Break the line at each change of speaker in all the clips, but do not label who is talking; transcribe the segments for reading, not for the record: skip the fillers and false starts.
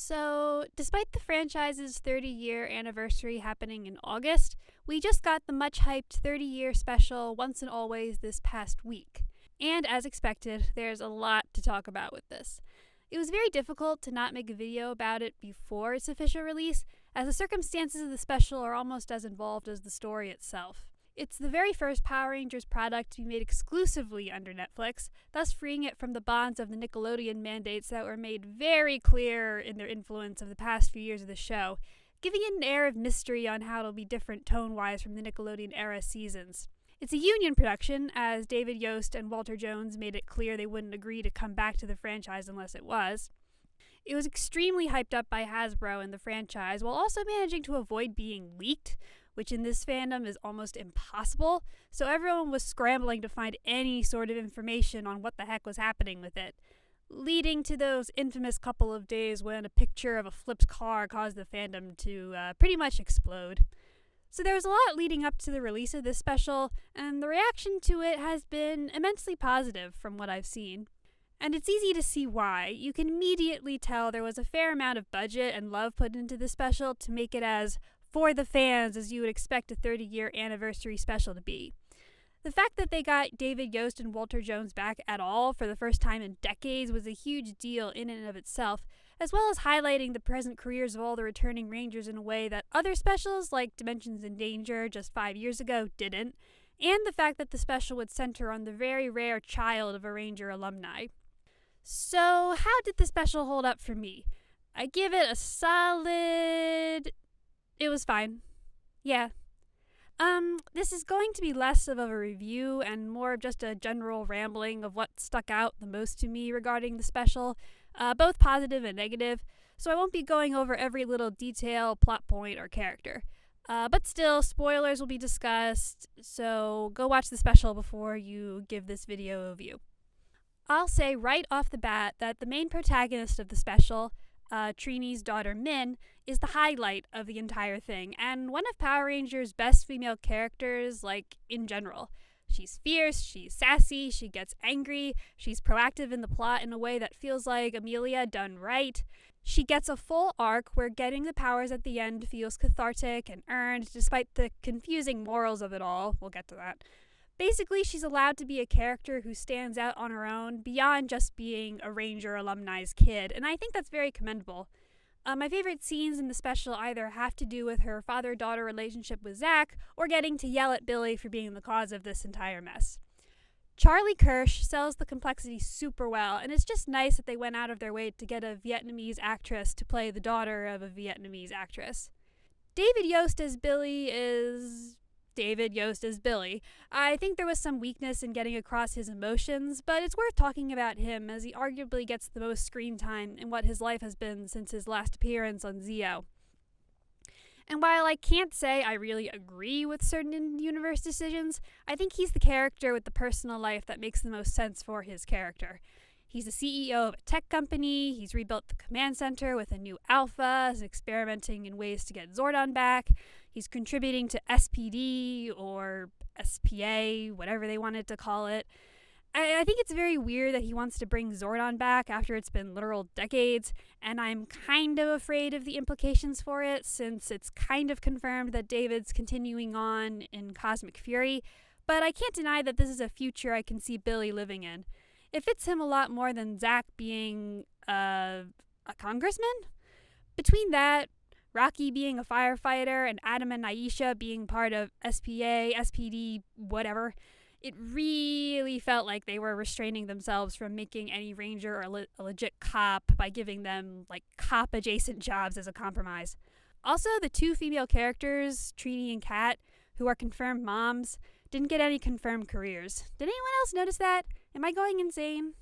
So, despite the franchise's 30-year anniversary happening in August, we just got the much-hyped 30-year special Once and Always this past week. And as expected, there's a lot to talk about with this. It was very difficult to not make a video about it before its official release, as the circumstances of the special are almost as involved as the story itself. It's the very first Power Rangers product to be made exclusively under Netflix, thus freeing it from the bonds of the Nickelodeon mandates that were made very clear in their influence of the past few years of the show, giving it an air of mystery on how it'll be different tone-wise from the Nickelodeon-era seasons. It's a union production, as David Yost and Walter Jones made it clear they wouldn't agree to come back to the franchise unless it was. It was extremely hyped up by Hasbro and the franchise, while also managing to avoid being leaked, which in this fandom is almost impossible, so everyone was scrambling to find any sort of information on what the heck was happening with it, leading to those infamous couple of days when a picture of a flipped car caused the fandom to pretty much explode. So there was a lot leading up to the release of this special, and the reaction to it has been immensely positive from what I've seen. And it's easy to see why. You can immediately tell there was a fair amount of budget and love put into this special to make it as for the fans as you would expect a 30-year anniversary special to be. The fact that they got David Yost and Walter Jones back at all for the first time in decades was a huge deal in and of itself, as well as highlighting the present careers of all the returning Rangers in a way that other specials like Dimensions in Danger just 5 years ago didn't, and the fact that the special would center on the very rare child of a Ranger alumni. So how did the special hold up for me? I give it a solid... It was fine. Yeah. This is going to be less of a review and more of just a general rambling of what stuck out the most to me regarding the special, both positive and negative, so I won't be going over every little detail, plot point, or character. But still, spoilers will be discussed, so go watch the special before you give this video a view. I'll say right off the bat that the main protagonist of the special, Trini's daughter Min, is the highlight of the entire thing, and one of Power Rangers' best female characters, in general. She's fierce, she's sassy, she gets angry, she's proactive in the plot in a way that feels like Amelia done right. She gets a full arc where getting the powers at the end feels cathartic and earned, despite the confusing morals of it all. We'll get to that. Basically, she's allowed to be a character who stands out on her own beyond just being a Ranger alumni's kid, and I think that's very commendable. My favorite scenes in the special either have to do with her father-daughter relationship with Zach or getting to yell at Billy for being the cause of this entire mess. Charlie Kirsch sells the complexity super well, and it's just nice that they went out of their way to get a Vietnamese actress to play the daughter of a Vietnamese actress. David Yost as Billy is... David Yost as Billy. I think there was some weakness in getting across his emotions, but it's worth talking about him as he arguably gets the most screen time in what his life has been since his last appearance on Zeo. And while I can't say I really agree with certain in-universe decisions, I think he's the character with the personal life that makes the most sense for his character. He's the CEO of a tech company, he's rebuilt the command center with a new alpha, is experimenting in ways to get Zordon back, he's contributing to SPD or SPA, whatever they wanted to call it. I think it's very weird that he wants to bring Zordon back after it's been literal decades, and I'm kind of afraid of the implications for it, since it's kind of confirmed that David's continuing on in Cosmic Fury, but I can't deny that this is a future I can see Billy living in. It fits him a lot more than Zach being a congressman. Between that, Rocky being a firefighter, and Adam and Aisha being part of SPA, SPD, whatever, it really felt like they were restraining themselves from making any Ranger a legit cop by giving them, cop-adjacent jobs as a compromise. Also, the two female characters, Trini and Kat, who are confirmed moms, didn't get any confirmed careers. Did anyone else notice that? Am I going insane?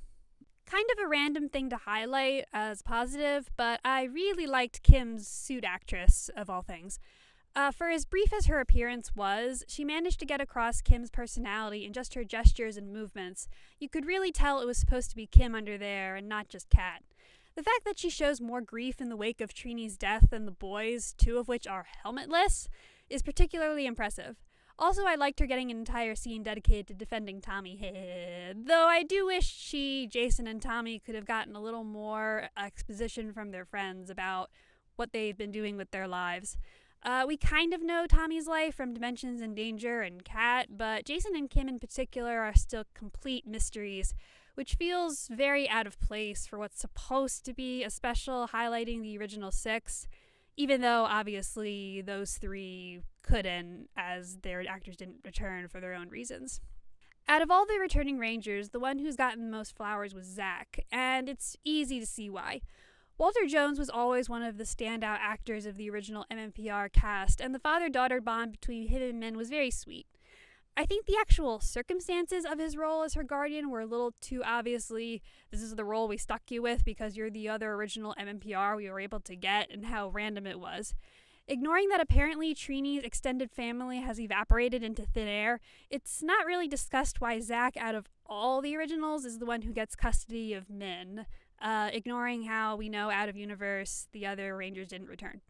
Kind of a random thing to highlight as positive, but I really liked Kim's suit actress, of all things. For as brief as her appearance was, she managed to get across Kim's personality in just her gestures and movements. You could really tell it was supposed to be Kim under there and not just Kat. The fact that she shows more grief in the wake of Trini's death than the boys, two of which are helmetless, is particularly impressive. Also, I liked her getting an entire scene dedicated to defending Tommy. Though I do wish Jason and Tommy could have gotten a little more exposition from their friends about what they've been doing with their lives. We kind of know Tommy's life from Dimensions in Danger and Cat, but Jason and Kim in particular are still complete mysteries, which feels very out of place for what's supposed to be a special highlighting the original 6, even though obviously those 3 couldn't, as their actors didn't return for their own reasons. Out of all the returning Rangers, the one who's gotten the most flowers was Zach, and it's easy to see why. Walter Jones was always one of the standout actors of the original MMPR cast, and the father-daughter bond between him and Min was very sweet. I think the actual circumstances of his role as her guardian were a little too obviously, this is the role we stuck you with because you're the other original MMPR we were able to get, and how random it was. Ignoring that apparently Trini's extended family has evaporated into thin air, it's not really discussed why Zach, out of all the originals, is the one who gets custody of Min. Ignoring how we know out of universe the other Rangers didn't return.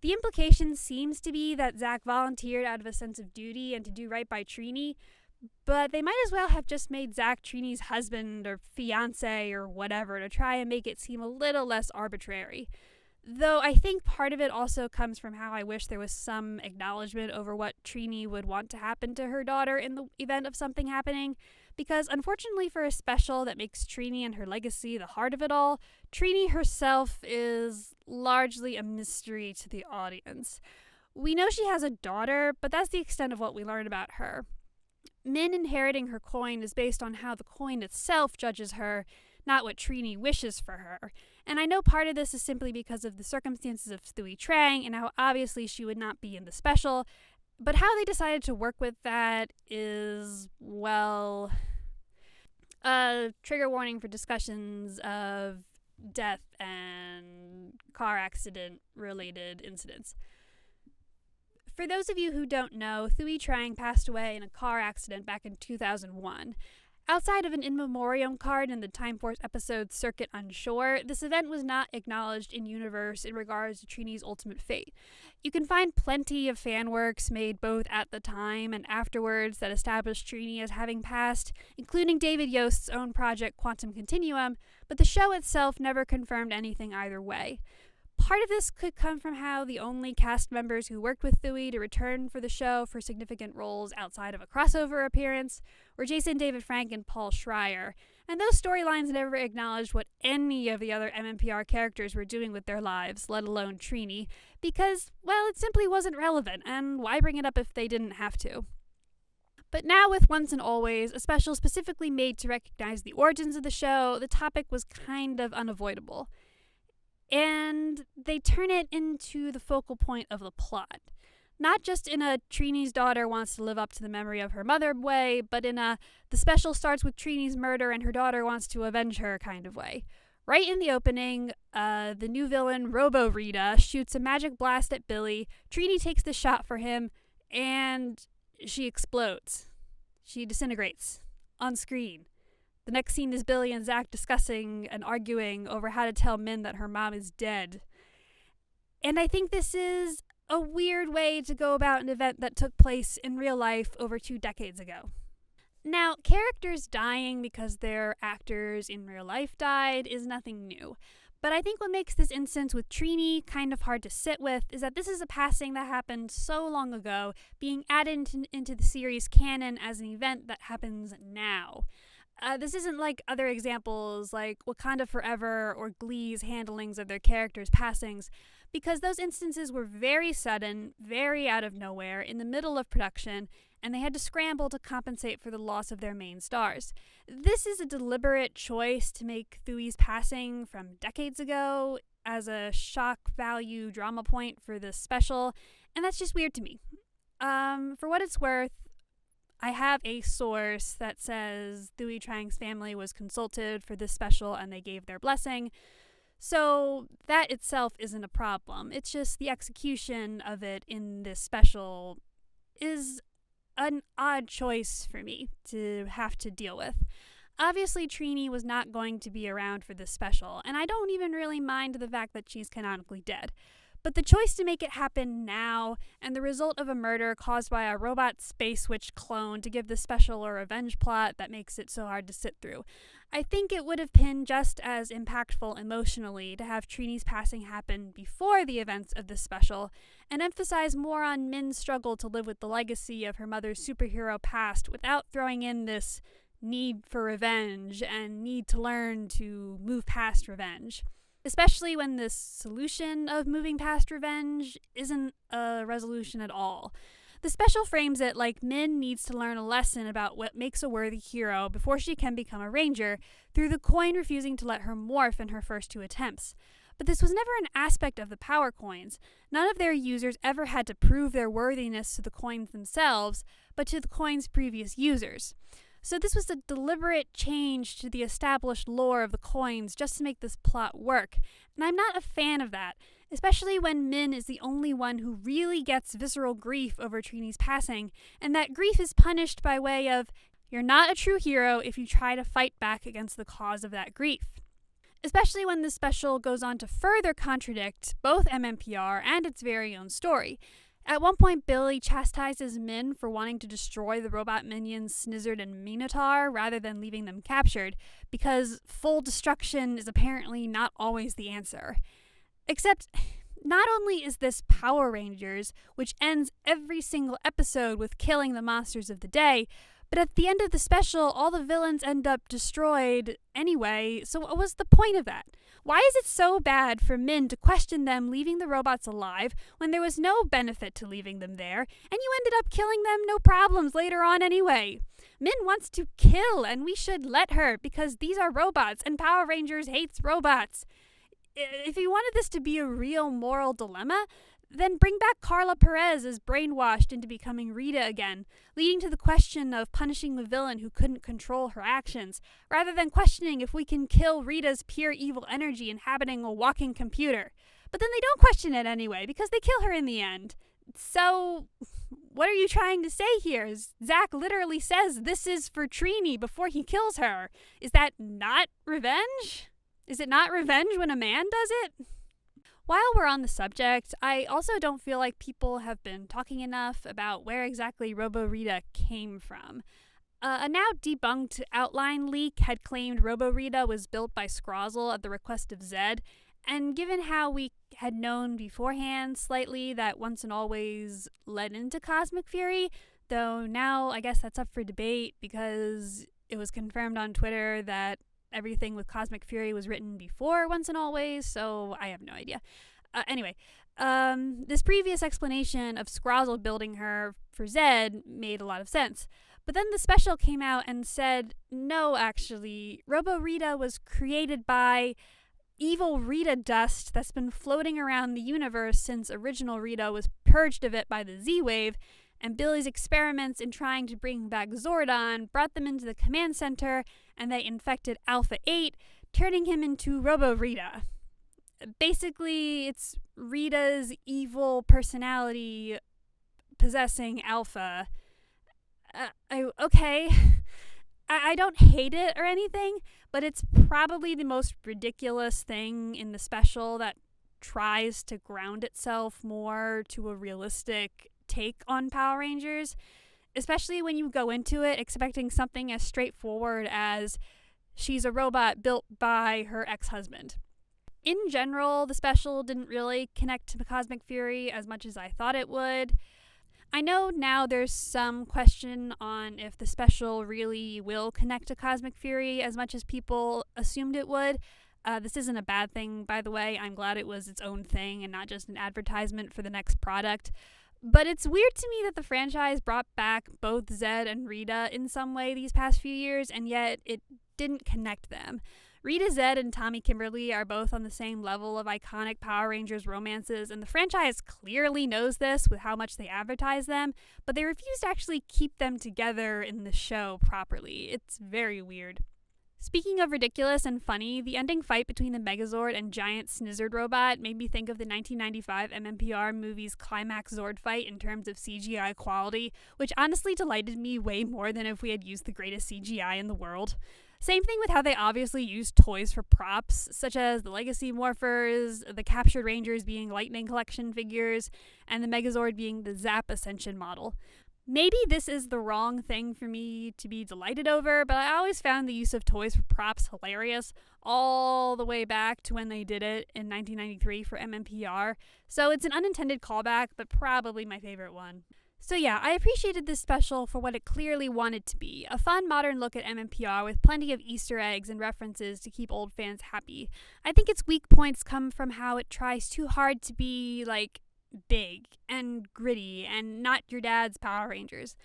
The implication seems to be that Zach volunteered out of a sense of duty and to do right by Trini, but they might as well have just made Zach Trini's husband or fiance or whatever to try and make it seem a little less arbitrary. Though I think part of it also comes from how I wish there was some acknowledgement over what Trini would want to happen to her daughter in the event of something happening, because unfortunately for a special that makes Trini and her legacy the heart of it all, Trini herself is largely a mystery to the audience. We know she has a daughter, but that's the extent of what we learn about her. Min inheriting her coin is based on how the coin itself judges her, not what Trini wishes for her. And I know part of this is simply because of the circumstances of Thuy Trang and how obviously she would not be in the special, but how they decided to work with that is, well, a trigger warning for discussions of death and car accident related incidents. For those of you who don't know, Thuy Trang passed away in a car accident back in 2001. Outside of an in memoriam card in the Time Force episode Circuit Unsure, this event was not acknowledged in universe in regards to Trini's ultimate fate. You can find plenty of fan works made both at the time and afterwards that establish Trini as having passed, including David Yost's own project Quantum Continuum, but the show itself never confirmed anything either way. Part of this could come from how the only cast members who worked with Thuy to return for the show for significant roles outside of a crossover appearance were Jason David Frank and Paul Schreier, and those storylines never acknowledged what any of the other MMPR characters were doing with their lives, let alone Trini, because, well, it simply wasn't relevant, and why bring it up if they didn't have to? But now with Once and Always, a special specifically made to recognize the origins of the show, the topic was kind of unavoidable. And they turn it into the focal point of the plot. Not just in a Trini's daughter wants to live up to the memory of her mother way, but in a the special starts with Trini's murder and her daughter wants to avenge her kind of way. Right in the opening, the new villain, Robo Rita, shoots a magic blast at Billy. Trini takes the shot for him, and she explodes. She disintegrates on screen. The next scene is Billy and Zach discussing and arguing over how to tell Min that her mom is dead. And I think this is a weird way to go about an event that took place in real life over 2 decades ago. Now, characters dying because their actors in real life died is nothing new. But I think what makes this instance with Trini kind of hard to sit with is that this is a passing that happened so long ago, being added into the series canon as an event that happens now. This isn't like other examples like Wakanda Forever or Glee's handlings of their characters' passings, because those instances were very sudden, very out of nowhere, in the middle of production, and they had to scramble to compensate for the loss of their main stars. This is a deliberate choice to make Thuy's passing from decades ago as a shock value drama point for this special, and that's just weird to me. For what it's worth, I have a source that says Thuy Trang's family was consulted for this special and they gave their blessing. So that itself isn't a problem. It's just the execution of it in this special is an odd choice for me to have to deal with. Obviously, Trini was not going to be around for this special, and I don't even really mind the fact that she's canonically dead. But the choice to make it happen now, and the result of a murder caused by a robot space witch clone to give the special a revenge plot that makes it so hard to sit through. I think it would have been just as impactful emotionally to have Trini's passing happen before the events of this special, and emphasize more on Min's struggle to live with the legacy of her mother's superhero past without throwing in this need for revenge and need to learn to move past revenge. Especially when this solution of moving past revenge isn't a resolution at all. The special frames it like Min needs to learn a lesson about what makes a worthy hero before she can become a ranger, through the coin refusing to let her morph in her first 2 attempts. But this was never an aspect of the power coins. None of their users ever had to prove their worthiness to the coins themselves, but to the coins' previous users. So this was a deliberate change to the established lore of the coins just to make this plot work, and I'm not a fan of that, especially when Min is the only one who really gets visceral grief over Trini's passing, and that grief is punished by way of, you're not a true hero if you try to fight back against the cause of that grief. Especially when this special goes on to further contradict both MMPR and its very own story. At one point, Billy chastises Min for wanting to destroy the robot minions Snizzard and Minotaur rather than leaving them captured, because full destruction is apparently not always the answer. Except, not only is this Power Rangers, which ends every single episode with killing the monsters of the day, but at the end of the special, all the villains end up destroyed anyway, so what was the point of that? Why is it so bad for Min to question them leaving the robots alive when there was no benefit to leaving them there, and you ended up killing them no problems later on anyway? Min wants to kill, and we should let her, because these are robots, and Power Rangers hates robots. If you wanted this to be a real moral dilemma, then bring back Carla Perez as brainwashed into becoming Rita again, leading to the question of punishing the villain who couldn't control her actions, rather than questioning if we can kill Rita's pure evil energy inhabiting a walking computer. But then they don't question it anyway, because they kill her in the end. So, what are you trying to say here? Zach literally says this is for Trini before he kills her. Is that not revenge? Is it not revenge when a man does it? While we're on the subject, I also don't feel like people have been talking enough about where exactly Robo-Rita came from. A now debunked outline leak had claimed Robo-Rita was built by Scrozzle at the request of Zed, and given how we had known beforehand slightly that Once and Always led into Cosmic Fury, though now I guess that's up for debate because it was confirmed on Twitter that everything with Cosmic Fury was written before Once and Always, so I have no idea. Anyway, this previous explanation of Scrozzle building her for Zed made a lot of sense. But then the special came out and said, no, actually, Robo-Rita was created by evil Rita dust that's been floating around the universe since original Rita was purged of it by the Z-Wave, and Billy's experiments in trying to bring back Zordon brought them into the command center, and they infected Alpha 8, turning him into Robo-Rita. Basically, it's Rita's evil personality possessing Alpha. Okay. I don't hate it or anything, but it's probably the most ridiculous thing in the special that tries to ground itself more to a realistic take on Power Rangers, especially when you go into it expecting something as straightforward as she's a robot built by her ex-husband. In general, the special didn't really connect to Cosmic Fury as much as I thought it would. I know now there's some question on if the special really will connect to Cosmic Fury as much as people assumed it would. This isn't a bad thing, by the way. I'm glad it was its own thing and not just an advertisement for the next product. But it's weird to me that the franchise brought back both Zed and Rita in some way these past few years, and yet it didn't connect them. Rita Zed and Tommy Kimberly are both on the same level of iconic Power Rangers romances, and the franchise clearly knows this with how much they advertise them, but they refuse to actually keep them together in the show properly. It's very weird. Speaking of ridiculous and funny, the ending fight between the Megazord and giant Snizzard robot made me think of the 1995 MMPR movie's climax Zord fight in terms of CGI quality, which honestly delighted me way more than if we had used the greatest CGI in the world. Same thing with how they obviously use toys for props, such as the Legacy Morphers, the Captured Rangers being Lightning Collection figures, and the Megazord being the Zap Ascension model. Maybe this is the wrong thing for me to be delighted over, but I always found the use of toys for props hilarious, all the way back to when they did it in 1993 for MMPR. So it's an unintended callback, but probably my favorite one. So yeah, I appreciated this special for what it clearly wanted to be, a fun modern look at MMPR with plenty of Easter eggs and references to keep old fans happy. I think its weak points come from how it tries too hard to be, big and gritty and not your dad's Power Rangers.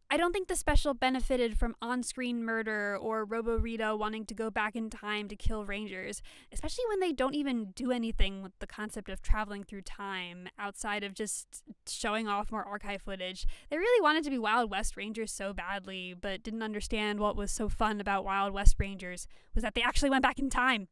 I don't think the special benefited from on-screen murder or Robo Rita wanting to go back in time to kill Rangers, especially when they don't even do anything with the concept of traveling through time outside of just showing off more archive footage. They really wanted to be Wild West Rangers so badly, but didn't understand what was so fun about Wild West Rangers was that they actually went back in time.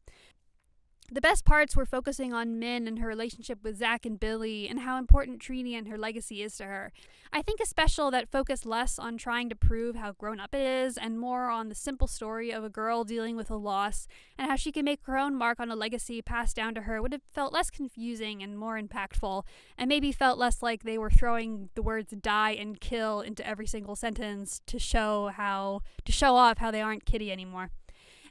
The best parts were focusing on Min and her relationship with Zach and Billy and how important Trini and her legacy is to her. I think a special that focused less on trying to prove how grown up it is and more on the simple story of a girl dealing with a loss and how she can make her own mark on a legacy passed down to her would have felt less confusing and more impactful, and maybe felt less like they were throwing the words die and kill into every single sentence to show off how they aren't Kitty anymore.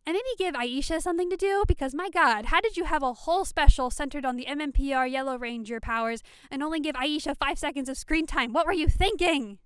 And maybe give Aisha something to do, because my god, how did you have a whole special centered on the MMPR Yellow Ranger powers and only give Aisha 5 seconds of screen time? What were you thinking?